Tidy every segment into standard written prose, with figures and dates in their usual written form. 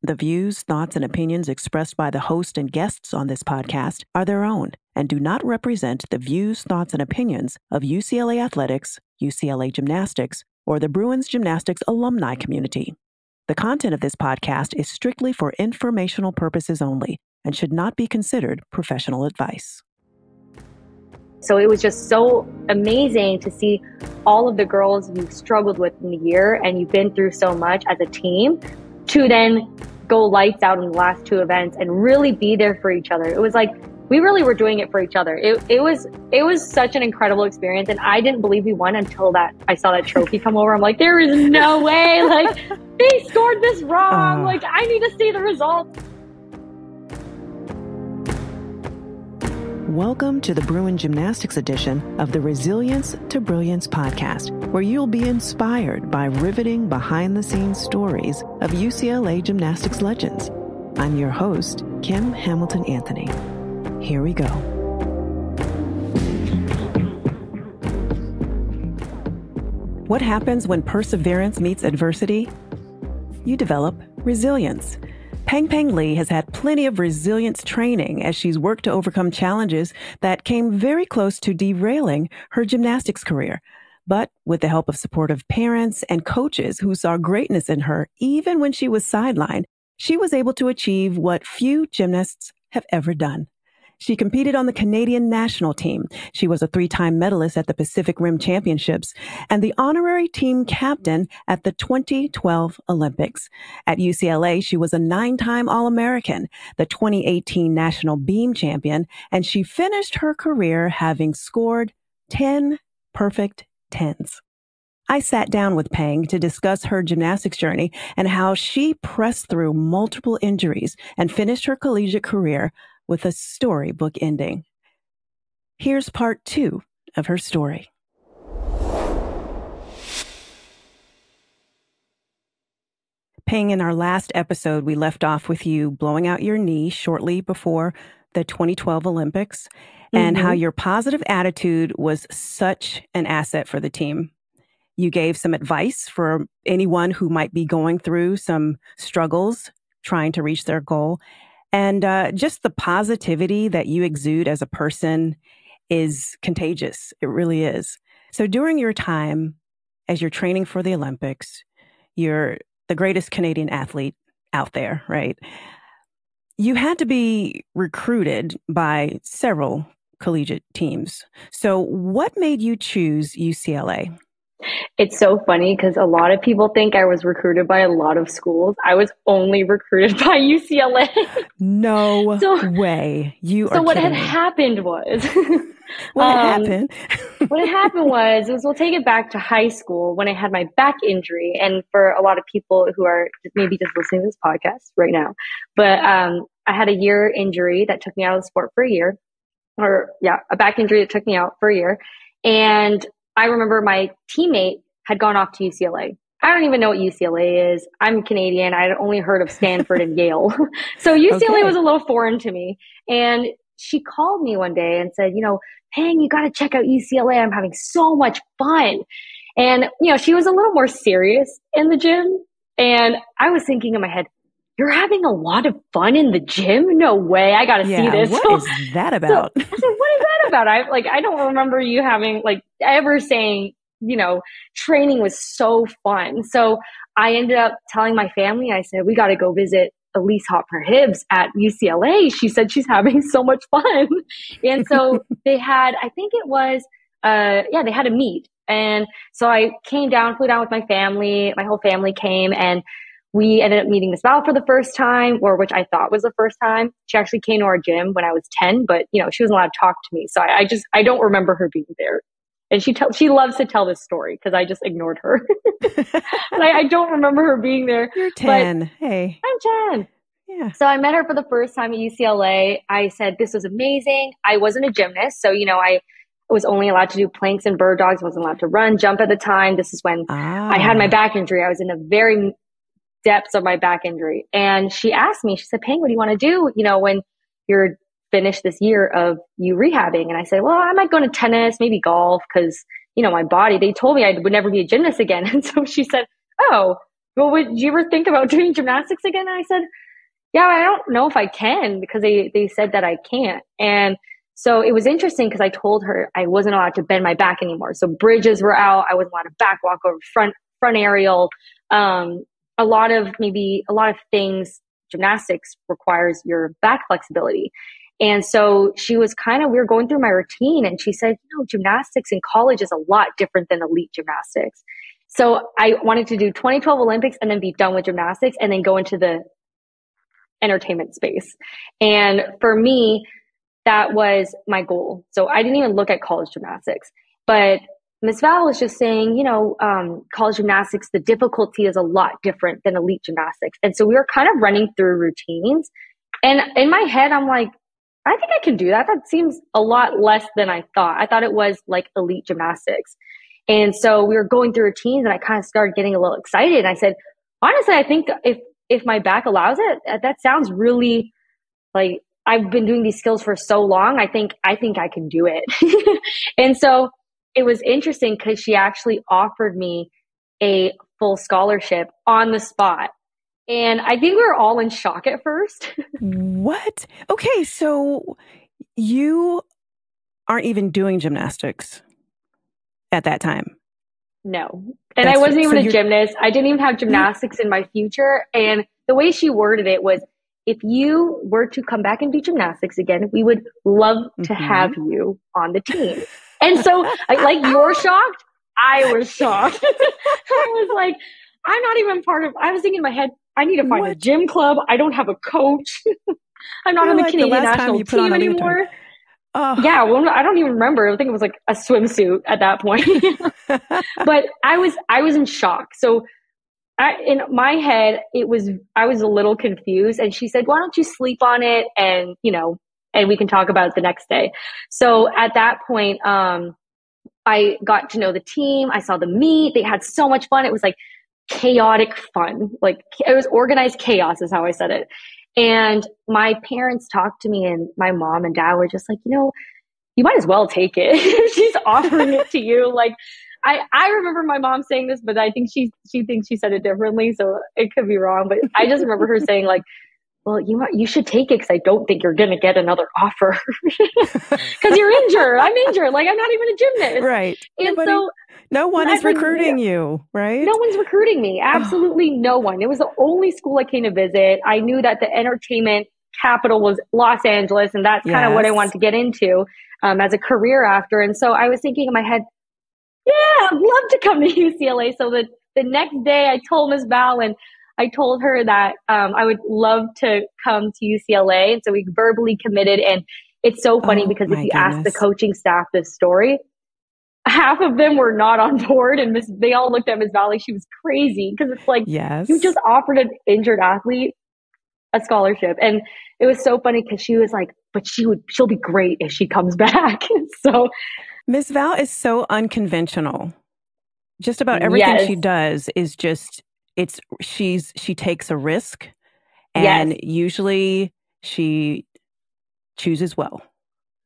The views, thoughts, and opinions expressed by the host and guests on this podcast are their own and do not represent the views, thoughts, and opinions of UCLA Athletics, UCLA Gymnastics, or the Bruins Gymnastics alumni community. The content of this podcast is strictly for informational purposes only and should not be considered professional advice. So it was just so amazing to see all of the girls you've struggled with in the year and you've been through so much as a team to then go lights out in the last two events and really be there for each other. It was like we really were doing it for each other. It was such an incredible experience, and I didn't believe we won until that I saw that trophy come over. I'm like, there is no way. Like, they scored this wrong. Like, I need to see the results. Welcome to the Bruin Gymnastics edition of the Resilience to Brilliance podcast, where you'll be inspired by riveting behind-the-scenes stories of UCLA gymnastics legends. I'm your host, Kim Hamilton Anthony. Here we go. What happens when perseverance meets adversity? You develop resilience. Peng Peng Lee has had plenty of resilience training as she's worked to overcome challenges that came very close to derailing her gymnastics career. But with the help of supportive parents and coaches who saw greatness in her, even when she was sidelined, she was able to achieve what few gymnasts have ever done. She competed on the Canadian national team. She was a 3-time medalist at the Pacific Rim Championships and the honorary team captain at the 2012 Olympics. At UCLA, she was a 9-time All-American, the 2018 National Beam Champion, and she finished her career having scored 10 perfect tens. I sat down with Peng to discuss her gymnastics journey and how she pressed through multiple injuries and finished her collegiate career with a storybook ending. Here's part 2 of her story. Peng, in our last episode, we left off with you blowing out your knee shortly before the 2012 Olympics and how your positive attitude was such an asset for the team. You gave some advice for anyone who might be going through some struggles trying to reach their goal. And just the positivity that you exude as a person is contagious. It really is. So during your time as you're training for the Olympics, you're the greatest Canadian athlete out there, right? You had to be recruited by several collegiate teams. So what made you choose UCLA? It's so funny because a lot of people think I was recruited by a lot of schools. I was only recruited by UCLA. No way. You are So what kidding had me. happened was... What happened? What had happened was we'll take it back to high school when I had my back injury. And for a lot of people who are maybe just listening to this podcast right now, but I had a year injury that took me out of the sport for a year. A back injury that took me out for a year. And I remember my teammate had gone off to UCLA. I don't even know what UCLA is. I'm Canadian. I'd only heard of Stanford and Yale. So UCLA was a little foreign to me. And she called me one day and said, Peng, you got to check out UCLA. I'm having so much fun. And, she was a little more serious in the gym. And I was thinking in my head, you're having a lot of fun in the gym? No way. I got to see this. What is that about? So I said, what is that about? I don't remember you having ever saying, training was so fun. So I ended up telling my family, I said, we got to go visit Elise Hopper-Hibbs at UCLA. She said she's having so much fun. And so they had, I think it was, they had a meet. And so I flew down with my family. My whole family came, and we ended up meeting Miss Val for the first time, which I thought was the first time. She actually came to our gym when I was 10, but she wasn't allowed to talk to me. So I don't remember her being there. And she loves to tell this story because I just ignored her. I don't remember her being there. You're 10. Hey. I'm 10. Yeah. So I met her for the first time at UCLA. I said, this was amazing. I wasn't a gymnast. So, I was only allowed to do planks and bird dogs. Wasn't allowed to run, jump at the time. This is when I had my back injury. I was in the very depths of my back injury. And she asked me, she said, Peng, what do you want to do, when you're finished this year of you rehabbing? And I said, well, I might go to tennis, maybe golf, because, my body, they told me I would never be a gymnast again. And so she said, oh, well, would you ever think about doing gymnastics again? And I said, yeah, I don't know if I can because they said that I can't. And so it was interesting because I told her I wasn't allowed to bend my back anymore. So bridges were out. I wasn't allowed to back walk over front aerial. A lot of things, gymnastics requires your back flexibility. And so we were going through my routine and she said, gymnastics in college is a lot different than elite gymnastics. So I wanted to do 2012 Olympics and then be done with gymnastics and then go into the entertainment space. And for me, that was my goal. So I didn't even look at college gymnastics, but Miss Val was just saying, college gymnastics, the difficulty is a lot different than elite gymnastics. And so we were kind of running through routines. And in my head, I'm like, I think I can do that. That seems a lot less than I thought. I thought it was like elite gymnastics. And so we were going through routines and I kind of started getting a little excited. And I said, honestly, I think if my back allows it, that sounds really like I've been doing these skills for so long. I think I can do it. And so it was interesting because she actually offered me a full scholarship on the spot. And I think we were all in shock at first. What? Okay, so you aren't even doing gymnastics at that time. No. And I wasn't even a gymnast. I didn't even have gymnastics in my future. And the way she worded it was, if you were to come back and do gymnastics again, we would love to have you on the team. And so, like, you're shocked. I was shocked. I was like, I'm not even I was thinking in my head, I need to find a gym club. I don't have a coach. I'm not on the Canadian national team anymore. Yeah, well, I don't even remember. I think it was like a swimsuit at that point. But I was in shock. So in my head, I was a little confused. And she said, why don't you sleep on it? And, and we can talk about it the next day. So at that point, I got to know the team. I saw them meet. They had so much fun. It was like chaotic fun. Like it was organized chaos is how I said it. And my parents talked to me and my mom and dad were just like, you might as well take it. She's offering it to you. Like, I remember my mom saying this, but I think she thinks she said it differently. So it could be wrong, but I just remember her saying like, well, you should take it because I don't think you're going to get another offer because you're injured. I'm injured. Like I'm not even a gymnast. Right. And so no one is recruiting you, right? No one's recruiting me. Absolutely no one. It was the only school I came to visit. I knew that the entertainment capital was Los Angeles, and that's kind of what I wanted to get into as a career after. And so I was thinking in my head, yeah, I'd love to come to UCLA. So the next day I told Ms. Val and I told her that I would love to come to UCLA. And so we verbally committed. And it's so funny because if you ask the coaching staff this story, half of them were not on board. And they all looked at Ms. Val like she was crazy because it's like, you just offered an injured athlete a scholarship. And it was so funny because she was like, but she'll be great if she comes back. So Ms. Val is so unconventional. Just about everything she does is just, she takes a risk and usually she chooses well.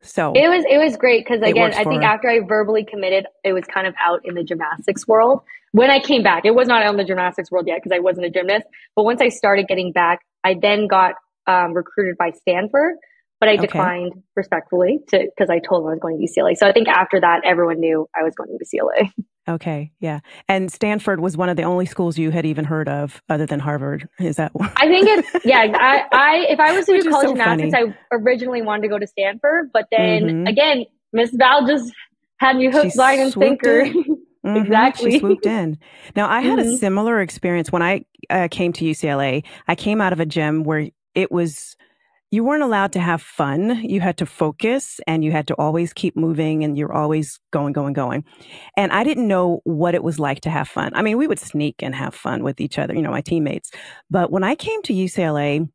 So it was great because again, I think after I verbally committed, it was kind of out in the gymnastics world. When I came back, it was not out in the gymnastics world yet because I wasn't a gymnast. But once I started getting back, I then got recruited by Stanford, but I declined respectfully because I told them I was going to UCLA. So I think after that, everyone knew I was going to UCLA. Okay, yeah. And Stanford was one of the only schools you had even heard of other than Harvard. Is that one? I think it's, if I was to do college gymnastics, I originally wanted to go to Stanford, but then again, Miss Val just had me hook, line, and sinker. Exactly. She swooped in. Now, I had a similar experience when I came to UCLA. I came out of a gym where you weren't allowed to have fun. You had to focus and you had to always keep moving and you're always going. And I didn't know what it was like to have fun. I mean, we would sneak and have fun with each other, my teammates. But when I came to UCLA,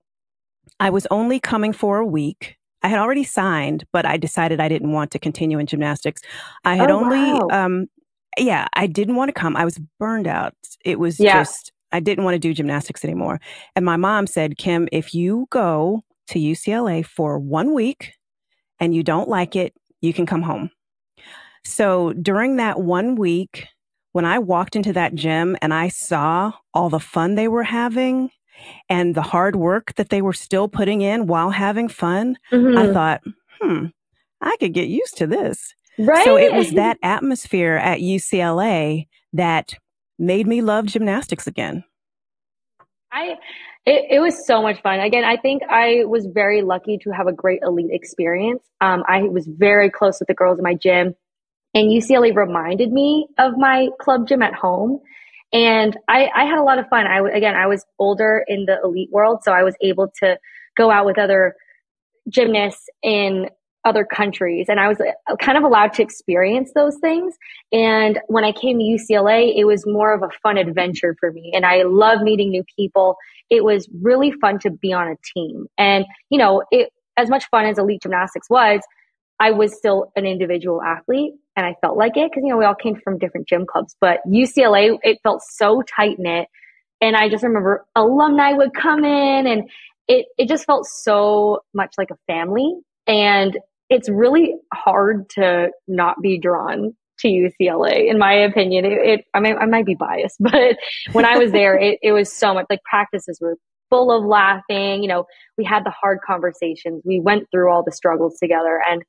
I was only coming for a week. I had already signed, but I decided I didn't want to continue in gymnastics. I had I didn't want to come. I was burned out. It was just, I didn't want to do gymnastics anymore. And my mom said, Kim, if you go to UCLA for 1 week and you don't like it, you can come home. So during that 1 week, when I walked into that gym and I saw all the fun they were having and the hard work that they were still putting in while having fun, I thought, I could get used to this. Right? So it was that atmosphere at UCLA that made me love gymnastics again. It was so much fun. Again, I think I was very lucky to have a great elite experience. I was very close with the girls in my gym, and UCLA reminded me of my club gym at home. And I had a lot of fun. I was older in the elite world, so I was able to go out with other gymnasts in other countries, and I was kind of allowed to experience those things. And when I came to UCLA, it was more of a fun adventure for me, and I love meeting new people. It was really fun to be on a team. And as much fun as elite gymnastics was, I was still an individual athlete, and I felt like it because we all came from different gym clubs. But UCLA, it felt so tight knit, and I just remember alumni would come in, and it just felt so much like a family. And it's really hard to not be drawn to UCLA, in my opinion. I might be biased, but when I was there, it was so much like practices were full of laughing. We had the hard conversations. We went through all the struggles together. And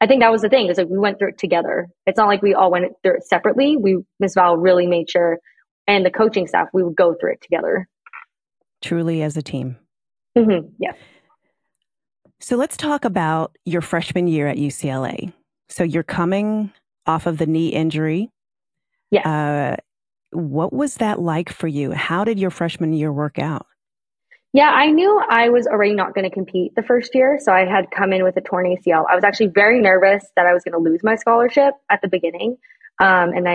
I think that was the thing, is like we went through it together. It's not like we all went through it separately. Miss Val really made sure, and the coaching staff, we would go through it together. Truly as a team. Yeah. So let's talk about your freshman year at UCLA. So you're coming off of the knee injury. Yeah. What was that like for you? How did your freshman year work out? Yeah, I knew I was already not going to compete the first year. So I had come in with a torn ACL. I was actually very nervous that I was going to lose my scholarship at the beginning. And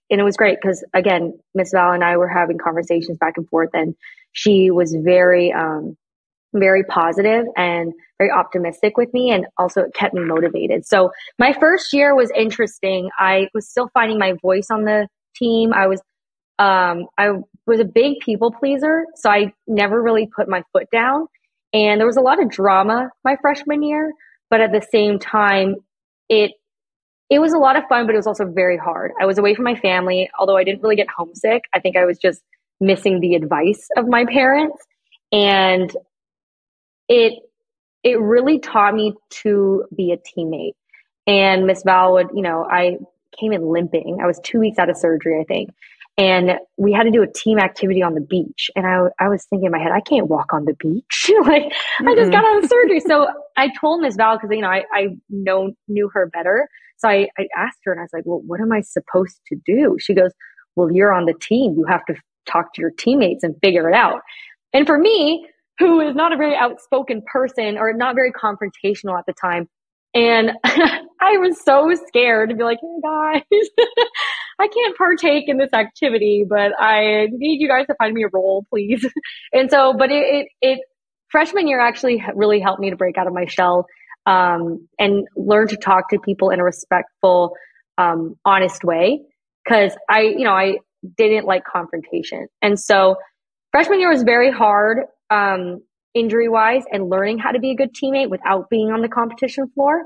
it was great because, again, Miss Val and I were having conversations back and forth, and she was very, very positive and very optimistic with me, and also it kept me motivated. So my first year was interesting. I was still finding my voice on the team. I was a big people pleaser, so I never really put my foot down. And there was a lot of drama my freshman year, but at the same time, it was a lot of fun, but it was also very hard. I was away from my family, although I didn't really get homesick. I think I was just missing the advice of my parents. And it really taught me to be a teammate. And Miss Val would, I came in limping. I was 2 weeks out of surgery, I think. And we had to do a team activity on the beach. And I was thinking in my head, I can't walk on the beach. I just got out of surgery. So I told Miss Val, because, I knew her better. So I asked her, and I was like, well, what am I supposed to do? She goes, well, you're on the team. You have to talk to your teammates and figure it out. And for me, who is not a very outspoken person or not very confrontational at the time, and I was so scared to be like, hey guys, I can't partake in this activity, but I need you guys to find me a role, please. And so, but it freshman year actually really helped me to break out of my shell, and learn to talk to people in a respectful, honest way. Cause I didn't like confrontation. And so freshman year was very hard, injury wise, and learning how to be a good teammate without being on the competition floor.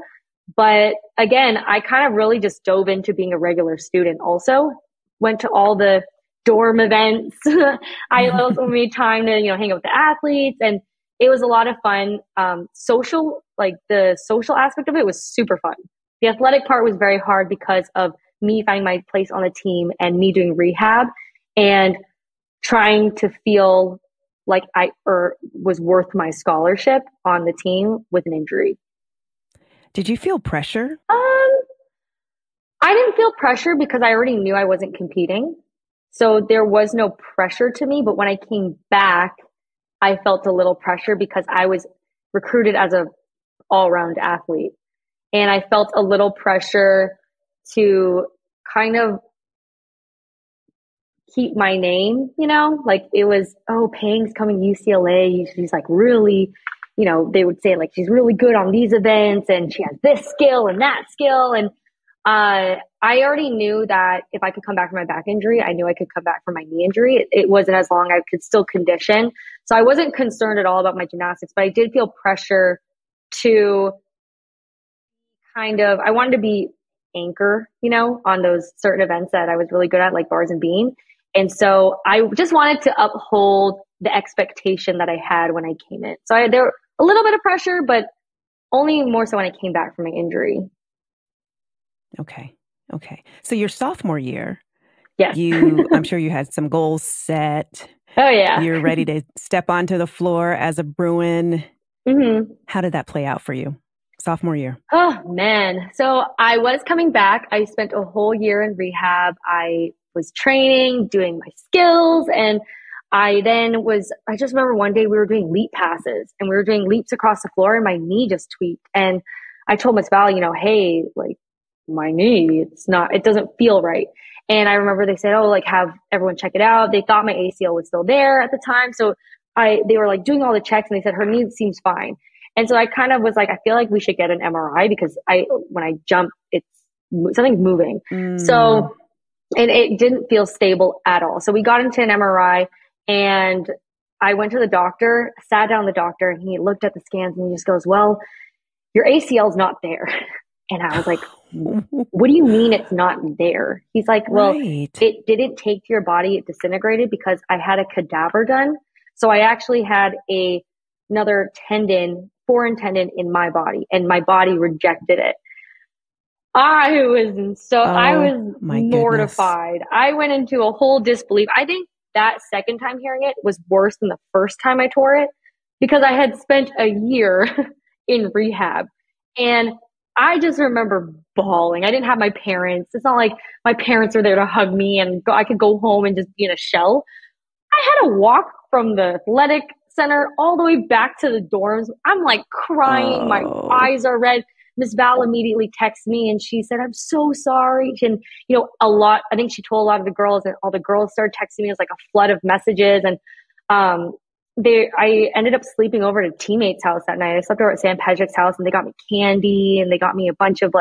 But again, I kind of really just dove into being a regular student. Also went to all the dorm events. I also made time to, hang out with the athletes, and it was a lot of fun. The social aspect of it was super fun. The athletic part was very hard because of me finding my place on the team and me doing rehab and trying to feel like I was worth my scholarship on the team with an injury. Did you feel pressure? I didn't feel pressure because I already knew I wasn't competing. So there was no pressure to me. But when I came back, I felt a little pressure because I was recruited as an all-around athlete. And I felt a little pressure to kind of keep my name, like it was, oh, Peng's coming to UCLA. She's like really, they would say like, she's really good on these events and she has this skill and that skill. And I already knew that if I could come back from my back injury, I knew I could come back from my knee injury. It wasn't as long. I could still condition. So I wasn't concerned at all about my gymnastics, but I did feel pressure to I wanted to be anchor, on those certain events that I was really good at, like bars and beam. And so I just wanted to uphold the expectation that I had when I came in. So there were a little bit of pressure, but only more so when I came back from my injury. Okay. So your sophomore year, yes, I'm sure you had some goals set. Oh yeah. You're ready to step onto the floor as a Bruin. Mm-hmm. How did that play out for you? Sophomore year. Oh man. So I was coming back. I spent a whole year in rehab. I was training, doing my skills. And I just remember one day we were doing leap passes and we were doing leaps across the floor and my knee just tweaked. And I told Miss Val, hey, like my knee, it doesn't feel right. And I remember they said, like have everyone check it out. They thought my ACL was still there at the time. So they were like doing all the checks and they said her knee seems fine. And so I kind of was like, I feel like we should get an MRI because when I jump, something's moving. So, and it didn't feel stable at all. So we got into an MRI and I went to the doctor, sat down with the doctor, and he looked at the scans and he just goes, well, your ACL is not there. And I was like, what do you mean it's not there? He's like, well, It didn't take to your body. It disintegrated because I had a cadaver done. So I actually had another foreign tendon in my body, and my body rejected it. I was mortified. Goodness. I went into a whole disbelief. I think that second time hearing it was worse than the first time I tore it because I had spent a year in rehab. And I just remember bawling. I didn't have my parents. It's not like my parents were there to hug me and I could go home and just be in a shell. I had to walk from the athletic center all the way back to the dorms. I'm like crying. My eyes are red. Miss Val immediately texted me and she said, I'm so sorry. And, I think she told a lot of the girls and all the girls started texting me. It was like a flood of messages. And, I ended up sleeping over at a teammate's house that night. I slept over at Sam Pedrick's house and they got me candy and they got me a bunch of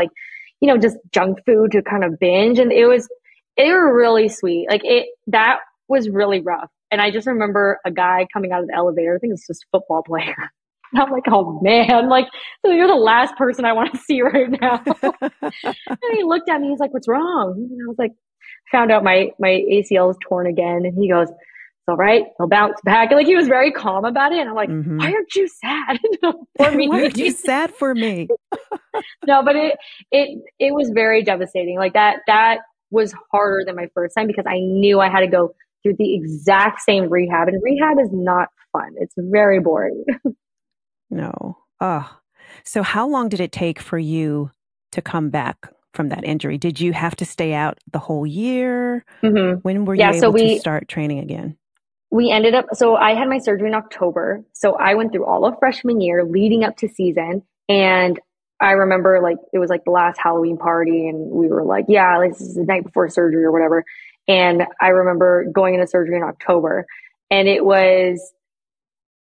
just junk food to kind of binge. And they were really sweet. That was really rough. And I just remember a guy coming out of the elevator. I think it's just a football player. And I'm like, oh man, so you're the last person I want to see right now. And he looked at me. He's like, what's wrong? And I was like, found out my ACL is torn again. And he goes, it's all right. He'll bounce back. He was very calm about it. And I'm like, why aren't you sad for me? Why aren't you sad for me? No, but it was very devastating. That was harder than my first time because I knew I had to go through the exact same rehab. And rehab is not fun. It's very boring. No. So how long did it take for you to come back from that injury? Did you have to stay out the whole year? When were you able to start training again? So I had my surgery in October. So I went through all of freshman year leading up to season. And I remember it was the last Halloween party and we were like, yeah, this is the night before surgery or whatever. And I remember going into surgery in October and it was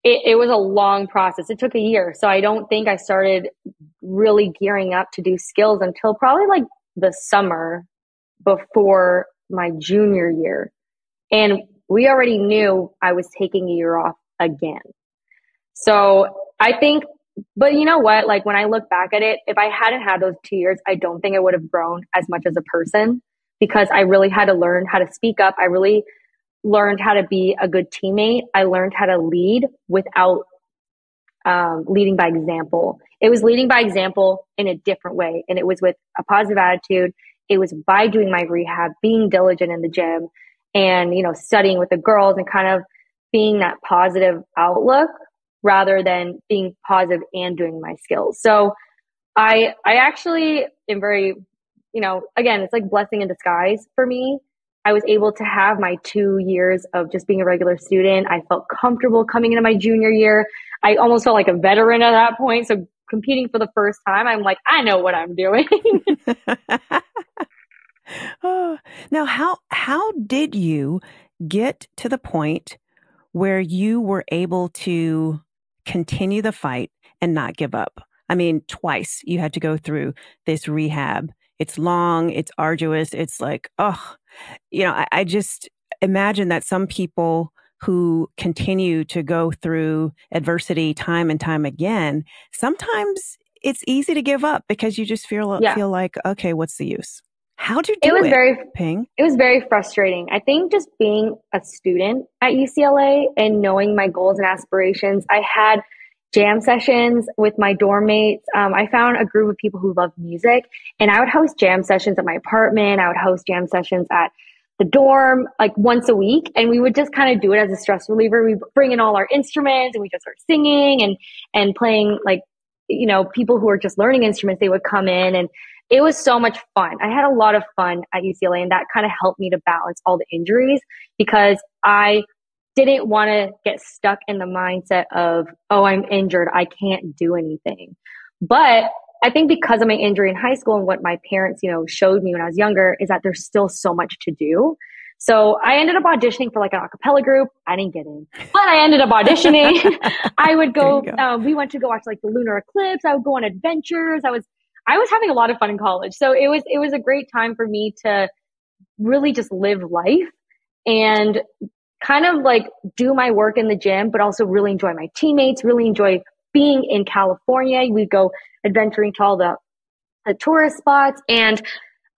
a long process. It took a year. So I don't think I started really gearing up to do skills until probably the summer before my junior year. And we already knew I was taking a year off again. So I think, but you know what? When I look back at it, if I hadn't had those 2 years, I don't think I would have grown as much as a person because I really had to learn how to speak up. I really learned how to be a good teammate. I learned how to lead without leading by example. It was leading by example in a different way. And it was with a positive attitude. It was by doing my rehab, being diligent in the gym and, studying with the girls and kind of being that positive outlook rather than being positive and doing my skills. So I actually am very, again, it's like blessing in disguise for me. I was able to have my 2 years of just being a regular student. I felt comfortable coming into my junior year. I almost felt like a veteran at that point. So competing for the first time, I'm like, I know what I'm doing. Now, how did you get to the point where you were able to continue the fight and not give up? I mean, twice you had to go through this rehab. It's long, it's arduous. It's I just imagine that some people who continue to go through adversity time and time again, sometimes it's easy to give up because you just feel like, okay, what's the use? How'd you It do was it, Peng? it was very frustrating. I think just being a student at UCLA and knowing my goals and aspirations, I had jam sessions with my dorm mates. I found a group of people who loved music, and I would host jam sessions at my apartment. I would host jam sessions at the dorm like once a week, and we would just kind of do it as a stress reliever. We bring in all our instruments and we just start singing and playing, like, you know, people who are just learning instruments, they would come in, and it was so much fun. I had a lot of fun at UCLA, and that kind of helped me to balance all the injuries because I didn't want to get stuck in the mindset of, oh, I'm injured, I can't do anything. But I think because of my injury in high school and what my parents, you know, showed me when I was younger is that there's still so much to do. So I ended up auditioning for like an a cappella group. I didn't get in, but I ended up auditioning. I would go, we went to go watch like the lunar eclipse. I would go on adventures. I was having a lot of fun in college. So it was a great time for me to really just live life and kind of like do my work in the gym, but also really enjoy my teammates, really enjoy being in California. We'd go adventuring to all the tourist spots. And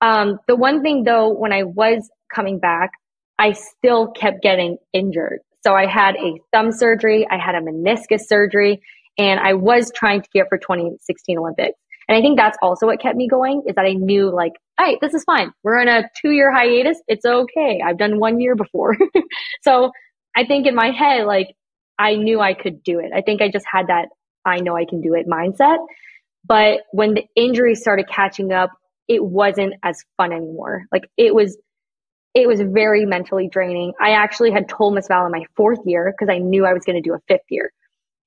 the one thing though, when I was coming back, I still kept getting injured. So I had a thumb surgery, I had a meniscus surgery, and I was trying to gear up for 2016 Olympics. And I think that's also what kept me going is that I knew like, hey, this is fine. We're in a 2-year hiatus. It's okay. I've done 1 year before. So I think in my head, like I knew I could do it. I think I just had that I know I can do it mindset. But when the injuries started catching up, it wasn't as fun anymore. Like it was very mentally draining. I actually had told Miss Val in my 4th year because I knew I was going to do a 5th year.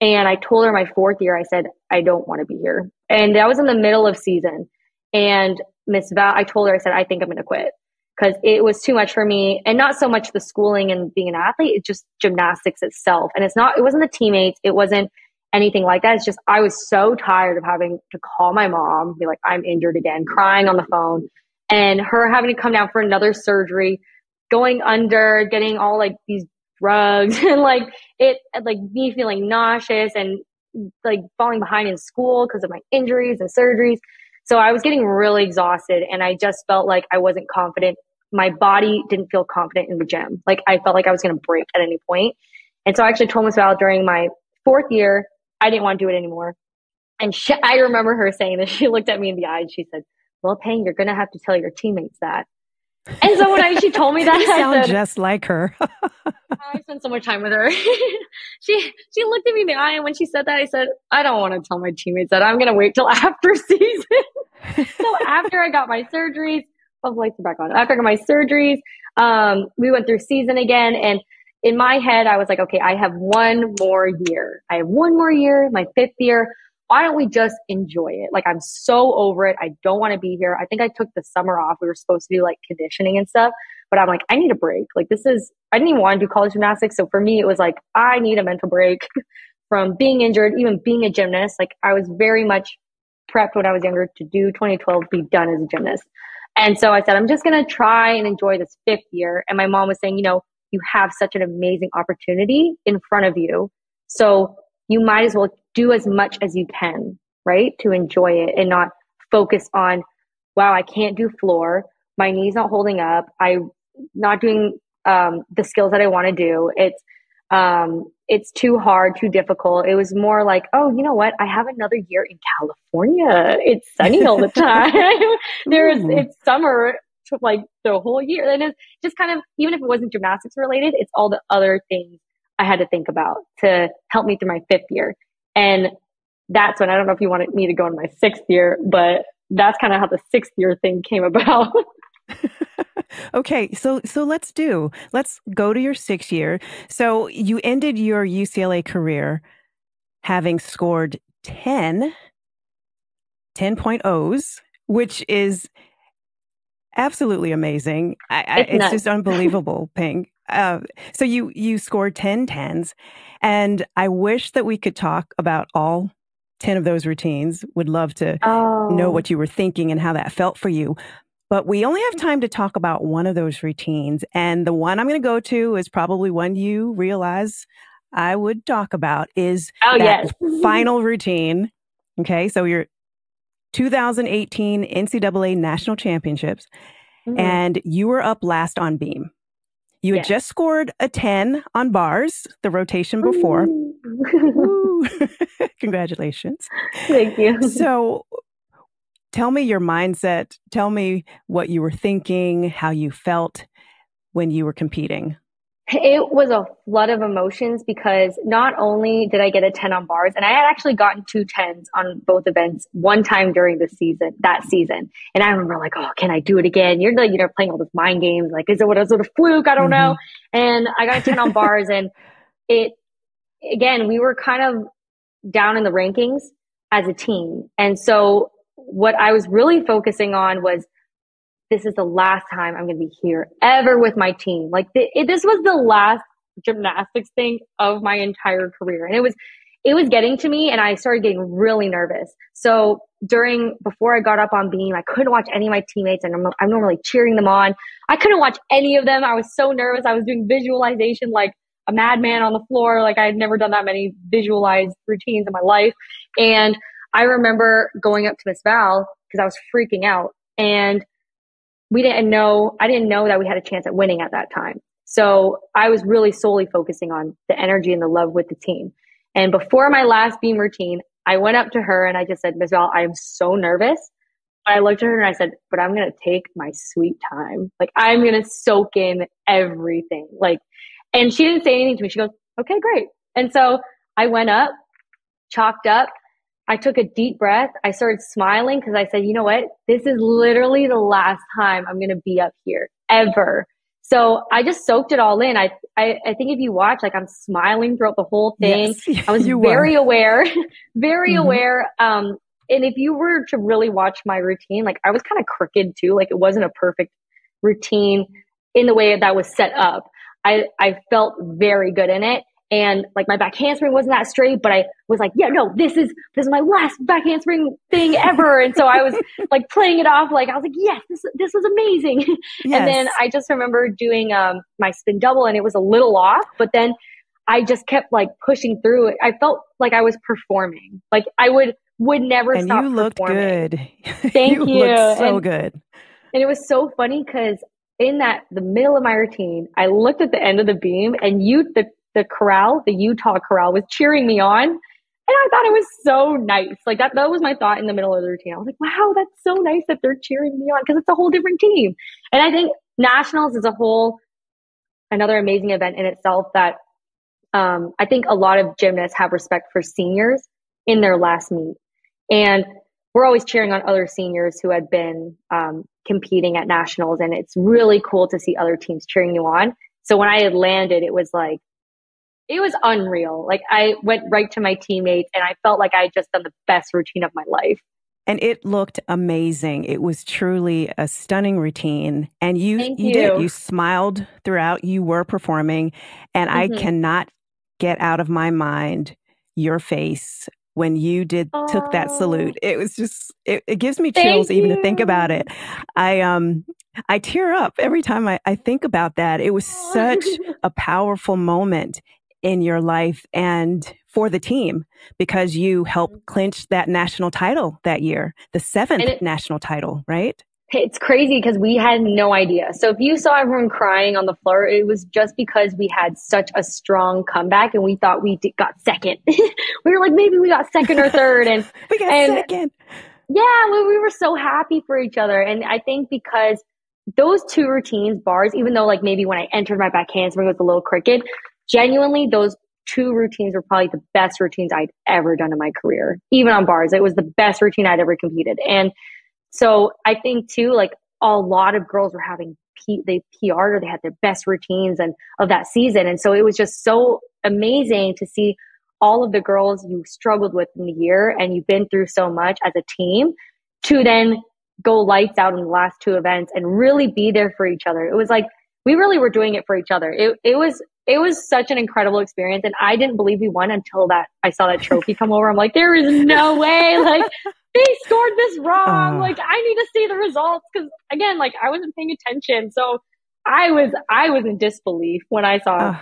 And I told her my 4th year, I said, I don't want to be here. And that was in the middle of season. And Miss Val, I told her, I said, I think I'm going to quit because it was too much for me. And not so much the schooling and being an athlete, it's just gymnastics itself. And it wasn't the teammates. It wasn't anything like that. It's just, I was so tired of having to call my mom, be like, I'm injured again, crying on the phone, and her having to come down for another surgery, going under, getting all like these drugs and like me feeling nauseous and like falling behind in school because of my injuries and surgeries. So I was getting really exhausted and I just felt like I wasn't confident. My body didn't feel confident in the gym. Like I felt like I was going to break at any point. And so I actually told Miss Val during my 4th year, I didn't want to do it anymore. And I remember her saying this. She looked at me in the eye and she said, well, Peng, you're going to have to tell your teammates that. And so when she told me that, you sound just like her. I spent so much time with her. She looked at me in the eye, and when she said that, I said, I don't want to tell my teammates that. I'm going to wait till after season. So after I got my surgeries, the lights are back on. After I got my surgeries, we went through season again, and in my head, I was like, okay, I have 1 more year. I have 1 more year, my 5th year. Why don't we just enjoy it? Like, I'm so over it. I don't want to be here. I think I took the summer off. We were supposed to do like conditioning and stuff, but I'm like, I need a break. Like I didn't even want to do college gymnastics. So for me, it was like, I need a mental break from being injured, even being a gymnast. Like I was very much prepped when I was younger to do 2012, be done as a gymnast. And so I said, I'm just going to try and enjoy this 5th year. And my mom was saying, you know, you have such an amazing opportunity in front of you. So you might as well do as much as you can, right? To enjoy it and not focus on, wow, I can't do floor. My knee's not holding up. I'm not doing the skills that I want to do. It's too hard, too difficult. It was more like, oh, you know what? I have another year in California. It's sunny all the time. It's summer like the whole year. And it's just kind of, even if it wasn't gymnastics related, it's all the other things I had to think about to help me through my 5th year. And that's when, I don't know if you wanted me to go in my 6th year, but that's kind of how the 6th year thing came about. Okay, so let's go to your 6th year. So you ended your UCLA career having scored 10.0s, which is absolutely amazing. It's just unbelievable, Peng. So you scored 10 10s, and I wish that we could talk about all 10 of those routines. Would love to know what you were thinking and how that felt for you. But we only have time to talk about one of those routines. And the one I'm going to go to is probably one you realize I would talk about is that final routine. Okay, so you're 2018 NCAA National Championships, and you were up last on beam. You had just scored a 10 on bars, the rotation before. Woo. Congratulations. Thank you. So tell me your mindset. Tell me what you were thinking, how you felt when you were competing. It was a flood of emotions because not only did I get a 10 on bars, and I had actually gotten 2 10s on both events one time during that season. And I remember like, oh, can I do it again? You're like, playing all those mind games. Like, is it a fluke? I don't know. And I got a 10 on bars, and again, we were kind of down in the rankings as a team. And so what I was really focusing on was, this is the last time I'm going to be here ever with my team. Like this was the last gymnastics thing of my entire career. And it was getting to me, and I started getting really nervous. So before I got up on beam, I couldn't watch any of my teammates, and I'm normally cheering them on. I couldn't watch any of them. I was so nervous. I was doing visualization like a madman on the floor. Like I had never done that many visualized routines in my life. And I remember going up to Miss Val because I was freaking out, and I didn't know that we had a chance at winning at that time. So I was really solely focusing on the energy and the love with the team. And before my last beam routine, I went up to her and I just said, Ms. Val, I am so nervous. I looked at her and I said, but I'm going to take my sweet time. Like I'm going to soak in everything. And she didn't say anything to me. She goes, okay, great. And so I went up, chalked up. I took a deep breath. I started smiling because I said, you know what? This is literally the last time I'm going to be up here ever. So I just soaked it all in. I think if you watch, like I'm smiling throughout the whole thing. Yes, I was very aware, very aware. And if you were to really watch my routine, like I was kind of crooked too. Like it wasn't a perfect routine in the way that was set up. I felt very good in it. And like my back handspring wasn't that straight, but I was like, yeah, no, this is my last back handspring thing ever. And so I was like playing it off. Like I was like, yes, this was amazing. Yes. And then I just remember doing my spin double, and it was a little off, but then I just kept like pushing through it. I felt like I was performing. Like I would never stop performing. And you looked good. Thank you. You looked so good. And it was so funny because in the middle of my routine, I looked at the end of the beam, and the Utah corral was cheering me on. And I thought it was so nice. Like that was my thought in the middle of the routine. I was like, wow, that's so nice that they're cheering me on, because it's a whole different team. And I think nationals is another amazing event in itself that I think a lot of gymnasts have respect for seniors in their last meet. And we're always cheering on other seniors who had been competing at nationals. And it's really cool to see other teams cheering you on. So when I had landed, it was unreal. Like I went right to my teammates, and I felt like I had just done the best routine of my life. And it looked amazing. It was truly a stunning routine. And you did. You smiled throughout. You were performing. And I cannot get out of my mind your face when you took that salute. It was just, it gives me chills even to think about it. I tear up every time I think about that. It was such a powerful moment in your life and for the team, because you helped clinch that national title that year, the 7th national title, right? It's crazy because we had no idea. So if you saw everyone crying on the floor, it was just because we had such a strong comeback, and we thought we got second. We were like, maybe we got second or third. And we got second. Yeah, we were so happy for each other. And I think because those 2 routines, bars, even though like maybe when I entered my back handspring was a little crooked, genuinely those 2 routines were probably the best routines I'd ever done in my career. Even on bars, it was the best routine I'd ever competed. And so I think too, like a lot of girls were having, they PR'd or they had their best routines of that season. And so it was just so amazing to see all of the girls you struggled with in the year, and you've been through so much as a team, to then go lights out in the last 2 events and really be there for each other. It was like, we really were doing it for each other. It was such an incredible experience. And I didn't believe we won until I saw that trophy come over. I'm like, there is no way. Like they scored this wrong. Like I need to see the results. Cause again, like I wasn't paying attention. So I was in disbelief when I saw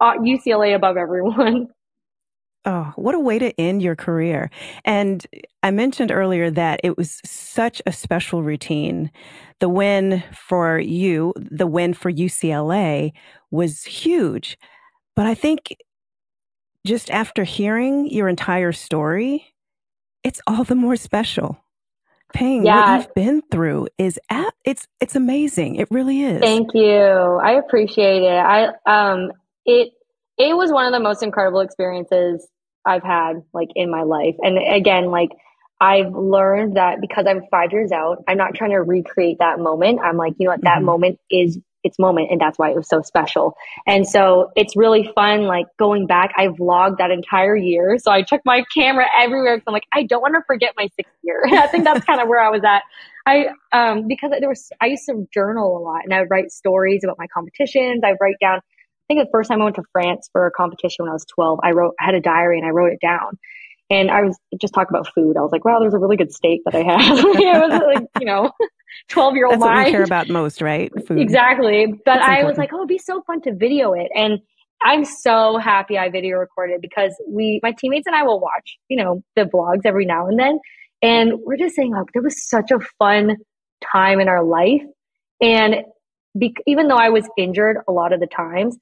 UCLA above everyone. Oh, what a way to end your career. And I mentioned earlier that it was such a special routine. The win for you, the win for UCLA was huge. But I think just after hearing your entire story, it's all the more special. Peng, what Yeah, you've been through it's amazing. It really is. thank you. I appreciate it. It it was one of the most incredible experiences I've had like in my life. And again, like I've learned that because I'm 5 years out, I'm not trying to recreate that moment. I'm like, you know what, that Hmm. moment is its moment, and that's why it was so special. And so it's really fun, like going back. I vlogged that entire year, so I took my camera everywhere because I'm like, I don't want to forget my 6th year. I think that's kind of where I was at. Because I used to journal a lot, and I would write stories about my competitions. I write down. I think the first time I went to France for a competition when I was 12, I had a diary and I wrote it down. And I was just talking about food. I was like, wow, there's a really good steak that I had. It was like, 12-year-old That's what we care mind. about most, right? Food. Exactly. But It's I was important. like, oh, it'd be so fun to video it. And I'm so happy I video recorded because my teammates and I will watch, the vlogs every now and then. And we're just saying, like, there was such a fun time in our life. And even though I was injured a lot of the times,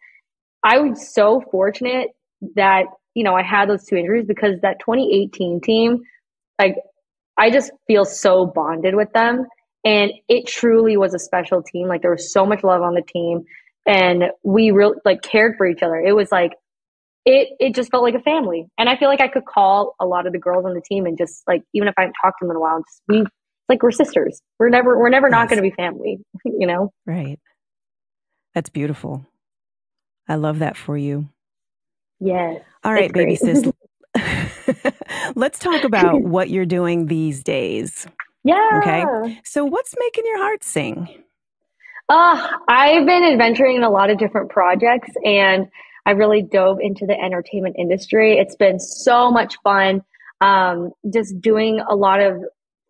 I was so fortunate that, I had those two injuries because that 2018 team, like, I just feel so bonded with them. And it truly was a special team. Like, there was so much love on the team, and we really like cared for each other. It was like, it just felt like a family. And I feel like I could call a lot of the girls on the team and just like, even if I haven't talked to them in a while, just be like, we're sisters. We're never not going Yes, to be family, you know? right. That's beautiful. I love that for you. Yes, All it's right, baby great. sis. Let's talk about what you're doing these days. Okay. Yeah. So, what's making your heart sing? I've been adventuring in a lot of different projects, and I really dove into the entertainment industry. It's been so much fun. Just doing a lot of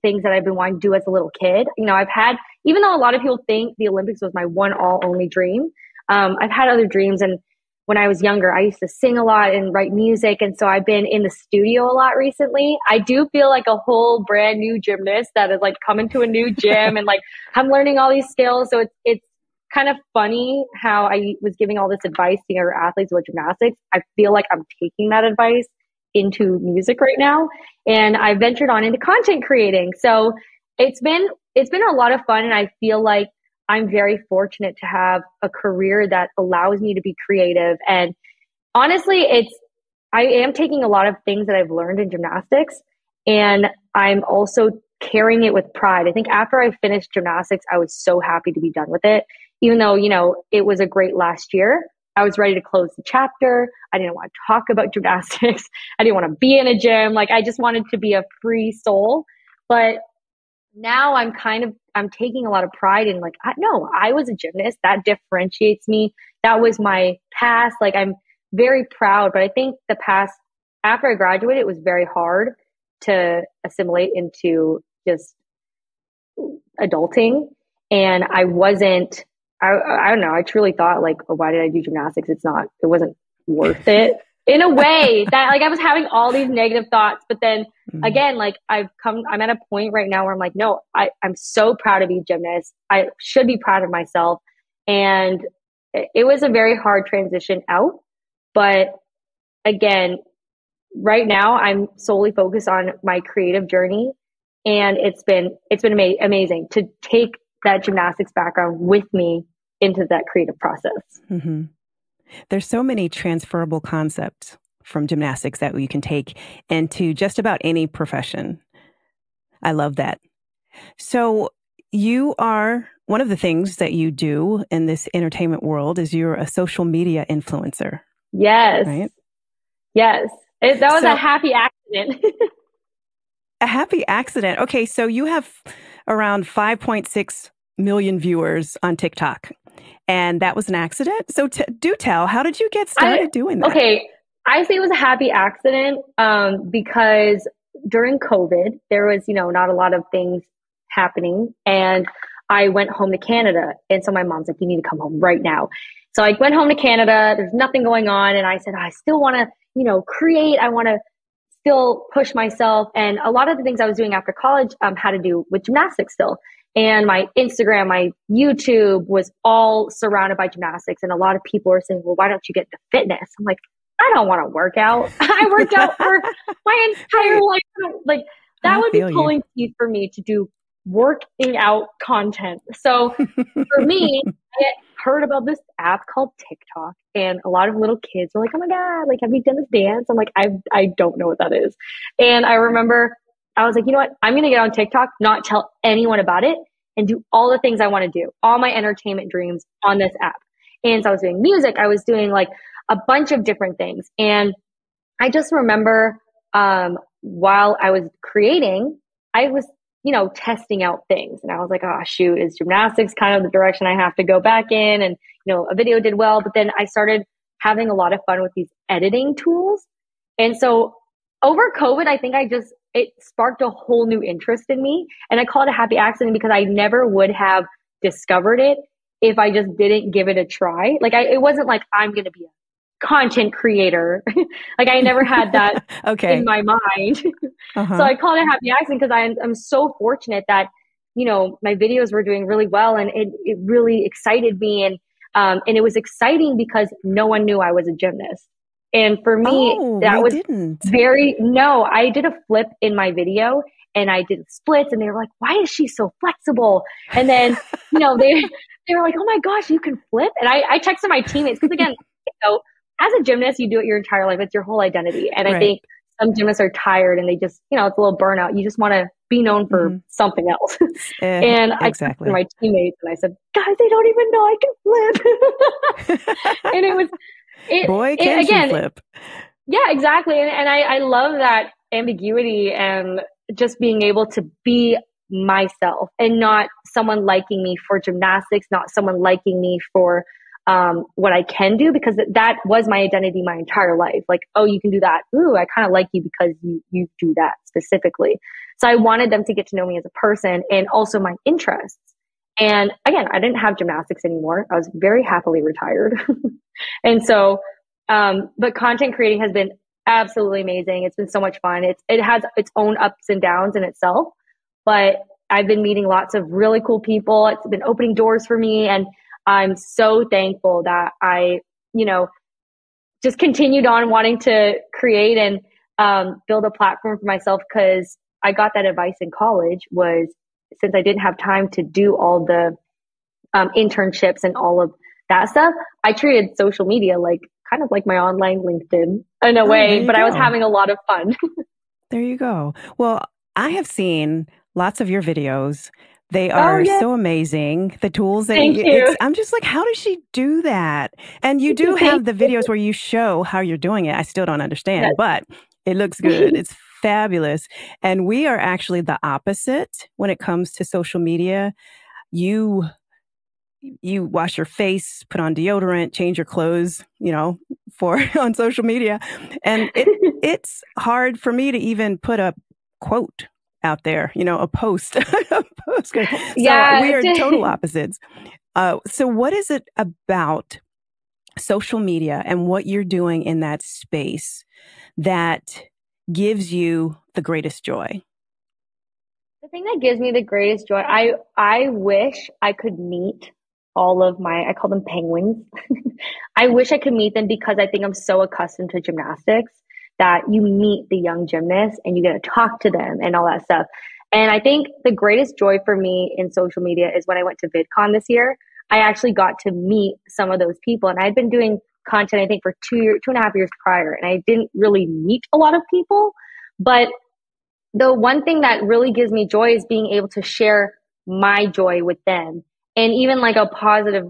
things that I've been wanting to do as a little kid. Even though a lot of people think the Olympics was my one all only dream, I've had other dreams. And when I was younger, I used to sing a lot and write music. And so I've been in the studio a lot recently. I do feel like a whole brand new gymnast that is like coming to a new gym and like I'm learning all these skills. So it's kind of funny how I was giving all this advice to younger athletes about gymnastics. I feel like I'm taking that advice into music right now, and I ventured on into content creating. So it's been a lot of fun, and I feel like I'm very fortunate to have a career that allows me to be creative. And honestly, I am taking a lot of things that I've learned in gymnastics, and I'm also carrying it with pride. I think after I finished gymnastics, I was so happy to be done with it. Even though, it was a great last year, I was ready to close the chapter. I didn't want to talk about gymnastics. I didn't want to be in a gym. Like, I just wanted to be a free soul. But now I'm taking a lot of pride in like, no, I was a gymnast. That differentiates me. That was my past. Like, I'm very proud. But I think the past, after I graduated, it was very hard to assimilate into just adulting. And I don't know, I truly thought like, oh, why did I do gymnastics? It wasn't worth it in a way that like I was having all these negative thoughts. But then Mm. again, like I'm at a point right now where I'm like, no, I'm so proud to be a gymnast. I should be proud of myself. And it was a very hard transition out. But again, right now I'm solely focused on my creative journey, and it's been amazing to take that gymnastics background with me into that creative process. Hmm. There's so many transferable concepts from gymnastics that you can take into just about any profession. I love that. So, you are one of the things that you do in this entertainment world is you're a social media influencer, Yes, right? yes, that was a So, happy accident. a happy accident. Okay, so you have around 5.6 million viewers on TikTok, and that was an accident. So, do tell, how did you get I started doing that? Okay, I say it was a happy accident because during COVID there was not a lot of things happening, and I went home to Canada, and so my mom's like, you need to come home right now. So I went home to Canada. There's nothing going on, and I said, I still want to create. I want to still push myself. And a lot of the things I was doing after college had to do with gymnastics still. And my Instagram, my YouTube was all surrounded by gymnastics. And a lot of people were saying, well, why don't you get into fitness? I'm like, I don't want to work out. I worked out for my entire life. Like that would be pulling teeth for me to do working out content. So for me, I heard about this app called TikTok, and a lot of little kids were like, oh my God, like, have you done this dance? I'm like, I don't know what that is. And I remember I was like, you know what? I'm going to get on TikTok, not tell anyone about it, and do all the things I want to do, all my entertainment dreams on this app. And so I was doing music. I was doing like a bunch of different things. And I just remember while I was creating, I was testing out things. And I was like, oh, shoot, is gymnastics kind of the direction I have to go back in? And, a video did well, but then I started having a lot of fun with these editing tools. And so over COVID, I think it sparked a whole new interest in me. And I call it a happy accident because I never would have discovered it if I just didn't give it a try. Like it wasn't like I'm going to be a content creator. Like I never had that in my mind. So I call it a happy accident because I'm so fortunate that, my videos were doing really well, and it really excited me. And it was exciting because no one knew I was a gymnast. And for me, I did a flip in my video and I did splits, and they were like, why is she so flexible? And then, they were like, oh my gosh, you can flip. And I texted my teammates because again, as a gymnast, you do it your entire life. It's your whole identity. And I think some gymnasts are tired and they just, it's a little burnout. You just want to be known for something else. And I texted my teammates and I said, guys, they don't even know I can flip. And it was, you flip. Yeah, exactly. And I love that ambiguity and just being able to be myself and not someone liking me for gymnastics, not someone liking me for what I can do, because that was my identity my entire life. Like, oh, you can do that. Ooh, I kind of like you because you do that specifically. So I wanted them to get to know me as a person and also my interests. And again, I didn't have gymnastics anymore. I was very happily retired. And so, but content creating has been absolutely amazing. It's been so much fun. It has its own ups and downs in itself, but I've been meeting lots of really cool people. It's been opening doors for me. And I'm so thankful that I, just continued on wanting to create and build a platform for myself, because I got that advice in college was, since I didn't have time to do all the internships and all of that stuff, I treated social media kind of like my online LinkedIn in a way, but I was having a lot of fun. There you go. Well, I have seen lots of your videos. They are so amazing. The tools that I'm just like, how does she do that? And you do have the videos where you show how you're doing it. I still don't understand, but it looks good. It's fabulous. And we are actually the opposite when it comes to social media. You wash your face, put on deodorant, change your clothes, for on social media. And it's hard for me to even put a quote out there, a post. So we are total opposites. So what is it about social media and what you're doing in that space that gives you the greatest joy? The thing that gives me the greatest joy, I wish I could meet all of I call them penguins. I wish I could meet them, because I think I'm so accustomed to gymnastics that you meet the young gymnasts and you get to talk to them and all that stuff. And I think the greatest joy for me in social media is when I went to VidCon this year. I actually got to meet some of those people, and I'd been doing content, I think, for 2.5 years prior, and I didn't really meet a lot of people. But the one thing that really gives me joy is being able to share my joy with them, and even like a positive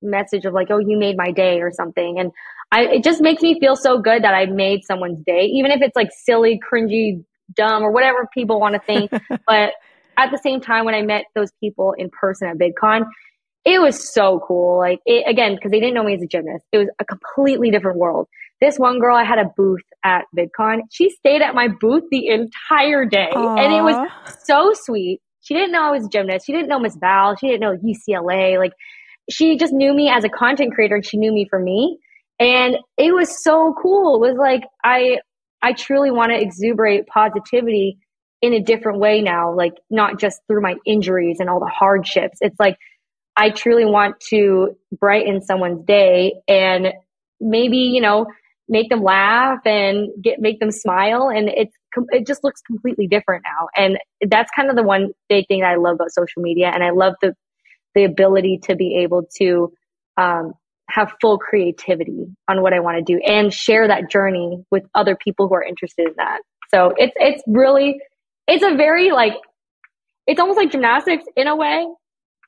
message of like, oh, you made my day or something. And it just makes me feel so good that I made someone's day, even if it's like silly, cringy, dumb, or whatever people want to think. But at the same time, when I met those people in person at VidCon, it was so cool. Like, again, because they didn't know me as a gymnast, it was a completely different world. This one girl, I had a booth at VidCon. She stayed at my booth the entire day. Aww. And it was so sweet. She didn't know I was a gymnast. She didn't know Miss Val. She didn't know UCLA. Like, she just knew me as a content creator, and she knew me for me. And it was so cool. It was like, I truly want to exuberate positivity in a different way now, like not just through my injuries and all the hardships. It's like, I truly want to brighten someone's day and maybe, make them laugh and make them smile. And it just looks completely different now. And that's kind of the one big thing that I love about social media. And I love the ability to be able to, have full creativity on what I want to do and share that journey with other people who are interested in that. So it's really, it's a very like, it's almost like gymnastics in a way,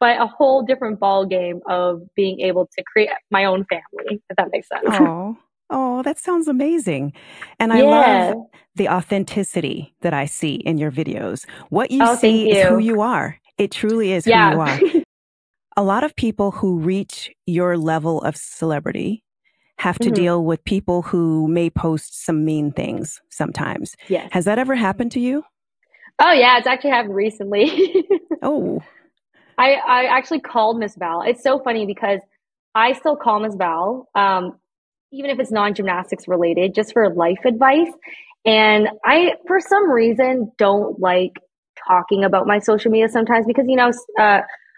but a whole different ball game of being able to create my own family, if that makes sense. Oh, that sounds amazing. And I love the authenticity that I see in your videos. What you see is who you are. It truly is who you are. A lot of people who reach your level of celebrity have to deal with people who may post some mean things sometimes. Yes. Has that ever happened to you? Oh, yeah. It's actually happened recently. Oh. I actually called Miss Val. It's so funny because I still call Miss Val, even if it's non-gymnastics related, just for life advice. And I, for some reason, don't like talking about my social media sometimes because,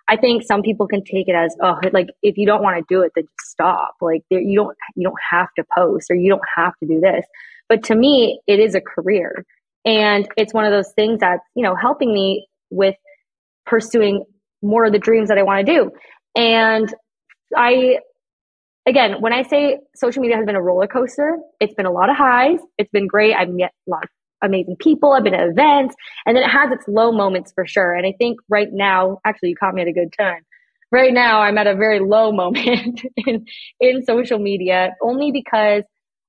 I think some people can take it as, oh, like if you don't want to do it, then just stop. Like you don't have to post or you don't have to do this. But to me, it is a career. And it's one of those things that's, helping me with pursuing more of the dreams that I want to do. And again, when I say social media has been a roller coaster, it's been a lot of highs. It's been great. I've met a lot of amazing people. I've been at events, and then it has its low moments for sure. And I think right now, actually, you caught me at a good time. Right now, I'm at a very low moment in social media, only because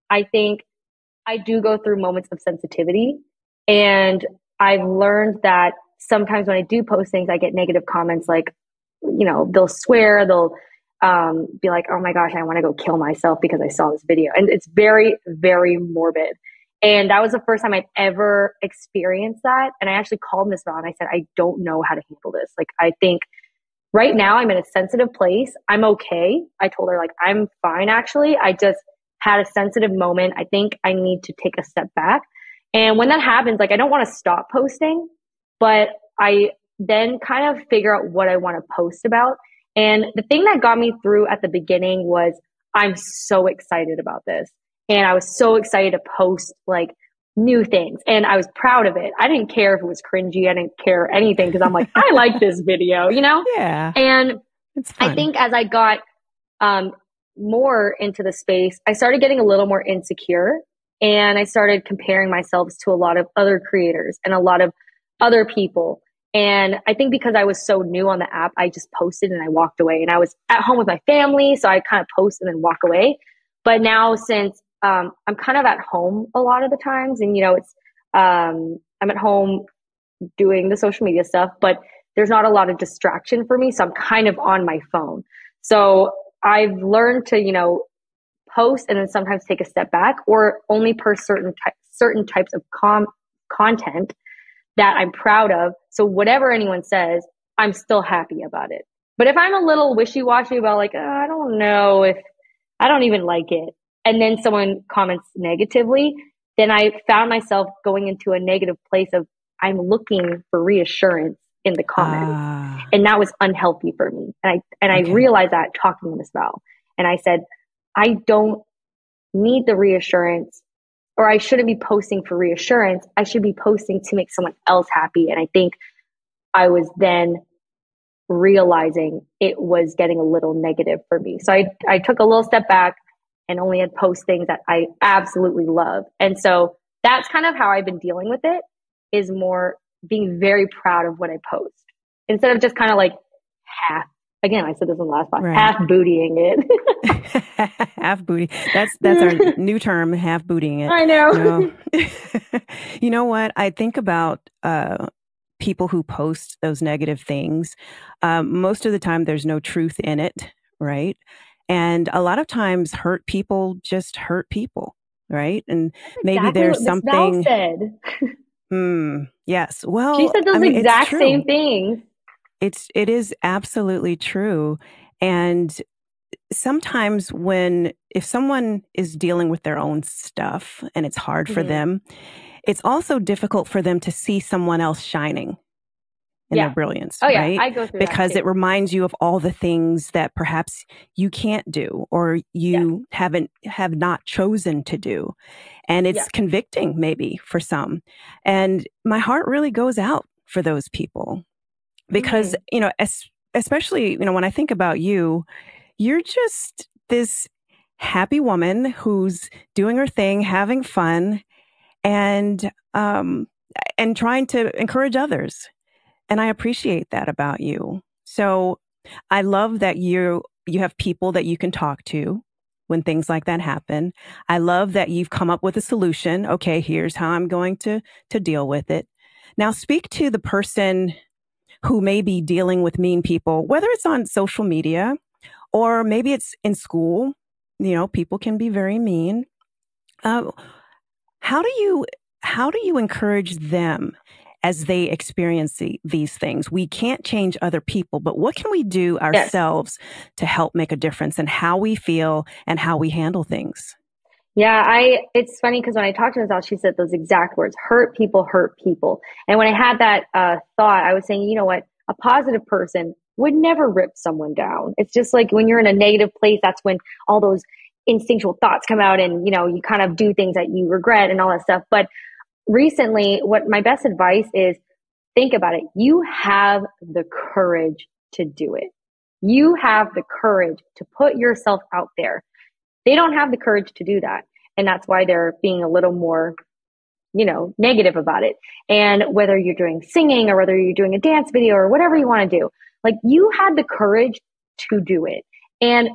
I think I do go through moments of sensitivity. And I've learned that sometimes when I do post things, I get negative comments like, they'll swear, they'll be like, oh my gosh, I want to go kill myself because I saw this video. And it's very, very morbid. And that was the first time I'd ever experienced that. And I actually called Miss Val and I said, I don't know how to handle this. Like, I think right now I'm in a sensitive place. I'm okay. I told her, like, I'm fine, actually. I just had a sensitive moment. I think I need to take a step back. And when that happens, like, I don't want to stop posting, but I then kind of figure out what I want to post about. And the thing that got me through at the beginning was I'm so excited about this. And I was so excited to post like new things. And I was proud of it. I didn't care if it was cringy. I didn't care anything because I'm like, I like this video, Yeah. And it's fun. I think as I got more into the space, I started getting a little more insecure. And I started comparing myself to a lot of other creators and a lot of other people. And I think because I was so new on the app, I just posted and I walked away. And I was at home with my family, so I kind of post and then walk away. But now since I'm kind of at home a lot of the times, and it's I'm at home doing the social media stuff, but there's not a lot of distraction for me, so I'm kind of on my phone. So I've learned to post and then sometimes take a step back, or only post certain types of content that I'm proud of. So whatever anyone says, I'm still happy about it. But if I'm a little wishy-washy about like, I don't know if I don't even like it, and then someone comments negatively, then I found myself going into a negative place of I'm looking for reassurance in the comments. And that was unhealthy for me. And I realized that talking to Miss Val. And I said, I don't need the reassurance, or I shouldn't be posting for reassurance. I should be posting to make someone else happy. And I think I was then realizing it was getting a little negative for me. So I took a little step back and only had post things that I absolutely love. And so that's kind of how I've been dealing with it, is more being very proud of what I post instead of just kind of like again, I said this in the last podcast, half bootying it. Half booty. That's our new term, half bootying it. I know. You know what? I think about people who post those negative things. Most of the time, there's no truth in it, right? And a lot of times, hurt people just hurt people, right? And maybe there's something. Ms. Val said. Yes. Well, she said those exact same things. It is absolutely true. And sometimes when if someone is dealing with their own stuff and it's hard for Mm-hmm. them, it's also difficult for them to see someone else shining in their brilliance, Oh, yeah. right? I go through Because that it reminds you of all the things that perhaps you can't do or you have not chosen to do. And it's convicting maybe for some. And my heart really goes out for those people because, you know, especially, you know, when I think about you, you're just this happy woman who's doing her thing, having fun, and trying to encourage others. And I appreciate that about you. So I love that you have people that you can talk to when things like that happen. I love that you've come up with a solution. Okay, here's how I'm going to deal with it. Now speak to the person who may be dealing with mean people, whether it's on social media or maybe it's in school. You know, people can be very mean. How do you encourage them as they experience these things? We can't change other people, but what can we do ourselves to help make a difference in how we feel and how we handle things? Yeah, it's funny because when I talked to Ms. Al, she said those exact words, hurt people hurt people. And when I had that thought, I was saying, you know what, a positive person would never rip someone down. It's just like when you're in a negative place, that's when all those instinctual thoughts come out and, you know, you kind of do things that you regret and all that stuff. But recently, what my best advice is, think about it. You have the courage to do it. You have the courage to put yourself out there. They don't have the courage to do that. And that's why they're being a little more, you know, negative about it. And whether you're doing singing or whether you're doing a dance video or whatever you want to do, like you had the courage to do it. And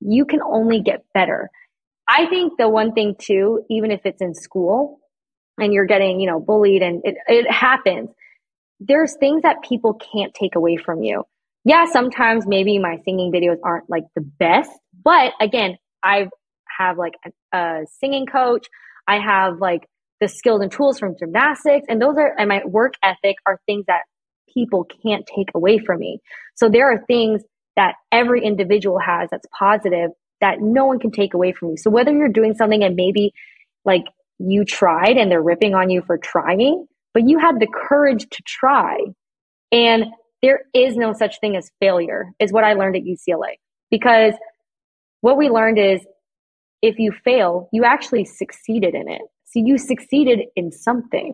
you can only get better. I think the one thing too, even if it's in school and you're getting, you know, bullied and it happens, there's things that people can't take away from you. Yeah, sometimes maybe my singing videos aren't like the best, but again, I have like a singing coach. I have like the skills and tools from gymnastics, and my work ethic are things that people can't take away from me. So there are things that every individual has that's positive that no one can take away from you. So whether you're doing something and maybe like you tried and they're ripping on you for trying, but you had the courage to try. And there is no such thing as failure, is what I learned at UCLA. Because what we learned is if you fail, you actually succeeded in it. So you succeeded in something.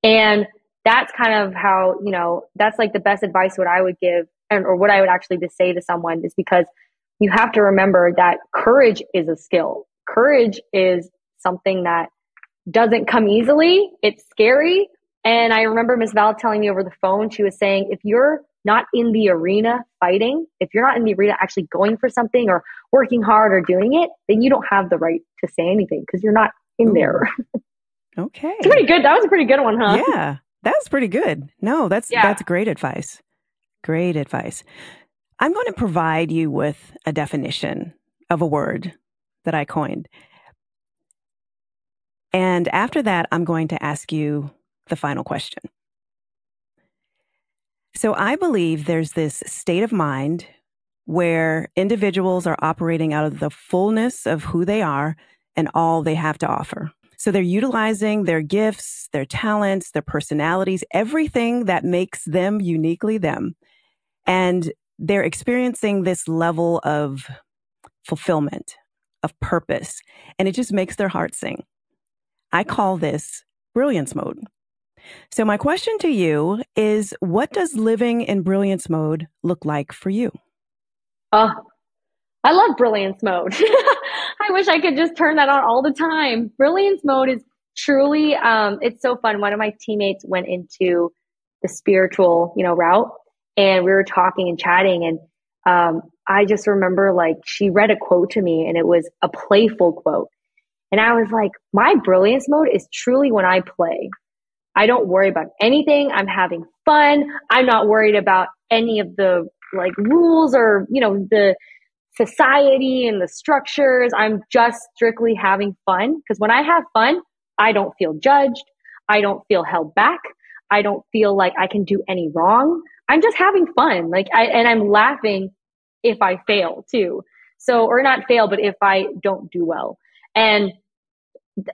And that's kind of how, you know, that's like the best advice what I would give, or what I would actually just say to someone, is because you have to remember that courage is a skill. Courage is something that doesn't come easily. It's scary. And I remember Ms. Val telling me over the phone, she was saying, if you're not in the arena fighting, if you're not in the arena actually going for something or working hard or doing it, then you don't have the right to say anything because you're not in there. Okay. It's pretty good. That was a pretty good one, huh? Yeah, that's pretty good. No, that's great advice. Great advice. I'm going to provide you with a definition of a word that I coined. And after that, I'm going to ask you the final question. So I believe there's this state of mind where individuals are operating out of the fullness of who they are and all they have to offer. So they're utilizing their gifts, their talents, their personalities, everything that makes them uniquely them. And they're experiencing this level of fulfillment, of purpose, and it just makes their heart sing. I call this brilliance mode. So my question to you is, what does living in brilliance mode look like for you? Oh, I love brilliance mode. I wish I could just turn that on all the time. Brilliance mode is truly, it's so fun. One of my teammates went into the spiritual, you know, route, and we were talking and chatting, and I just remember like she read a quote to me, and it was a playful quote. And I was like, my brilliance mode is truly when I play. I don't worry about anything. I'm having fun. I'm not worried about any of the like rules or, you know, the society and the structures. I'm just strictly having fun. Because when I have fun, I don't feel judged. I don't feel held back. I don't feel like I can do any wrong. I'm just having fun. And I'm laughing if I fail too. So, or not fail, but if I don't do well. And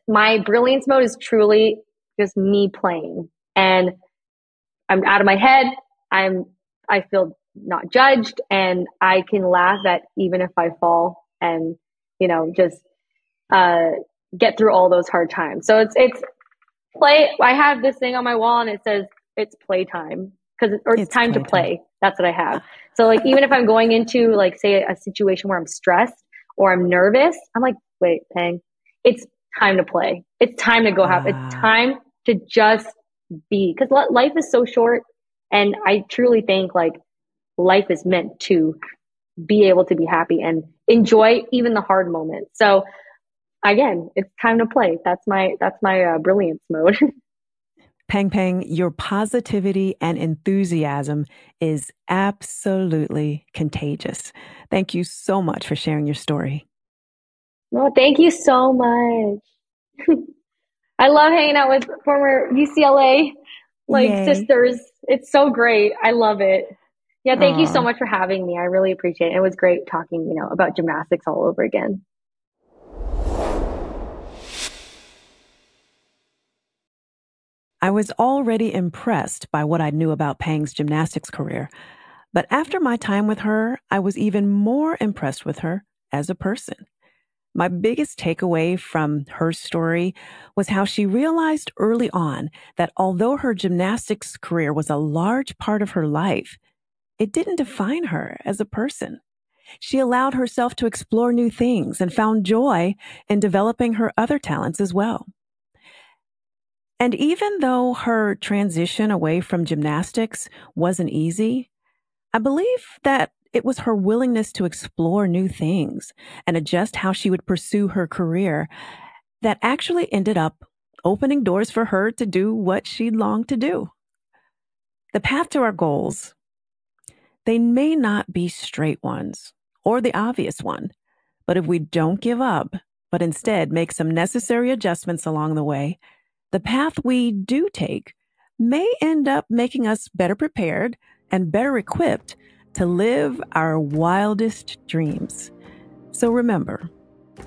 my brilliance mode is truly just me playing. And I'm out of my head. I feel not judged, and I can laugh at even if I fall, and just uh get through all those hard times. So it's play. I have this thing on my wall and it says it's playtime, or it's time to play. That's what I have. So like, even if I'm going into like, say, a situation where I'm stressed or I'm nervous, I'm like, wait, Peng, it's time to play. It's time to go have, it's time to just be, because life is so short. And I truly think like life is meant to be able to be happy and enjoy even the hard moments. So again, it's time to play. That's my brilliance mode. Peng Peng, your positivity and enthusiasm is absolutely contagious. Thank you so much for sharing your story. Well, thank you so much. I love hanging out with former UCLA sisters. It's so great. I love it. Yeah, thank you so much for having me. I really appreciate it. It was great talking, about gymnastics all over again. I was already impressed by what I knew about Peng's gymnastics career, but after my time with her, I was even more impressed with her as a person. My biggest takeaway from her story was how she realized early on that although her gymnastics career was a large part of her life, it didn't define her as a person. She allowed herself to explore new things and found joy in developing her other talents as well. And even though her transition away from gymnastics wasn't easy, I believe that it was her willingness to explore new things and adjust how she would pursue her career that actually ended up opening doors for her to do what she longed to do. The path to our goals, they may not be straight ones or the obvious one, but if we don't give up, but instead make some necessary adjustments along the way, the path we do take may end up making us better prepared and better equipped to live our wildest dreams. So remember,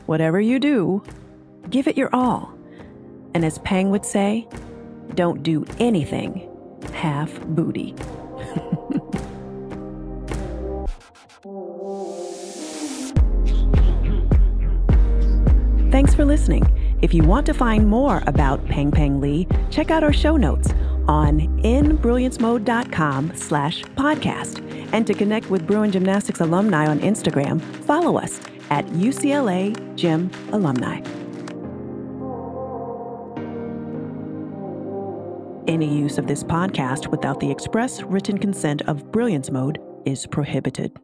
whatever you do, give it your all. And as Peng would say, don't do anything half booty. Thanks for listening. If you want to find more about Peng Peng Lee, check out our show notes on inbrilliancemode.com/podcast. And to connect with Bruin Gymnastics alumni on Instagram, follow us at UCLA Gym Alumni. Any use of this podcast without the express written consent of Brilliance Mode is prohibited.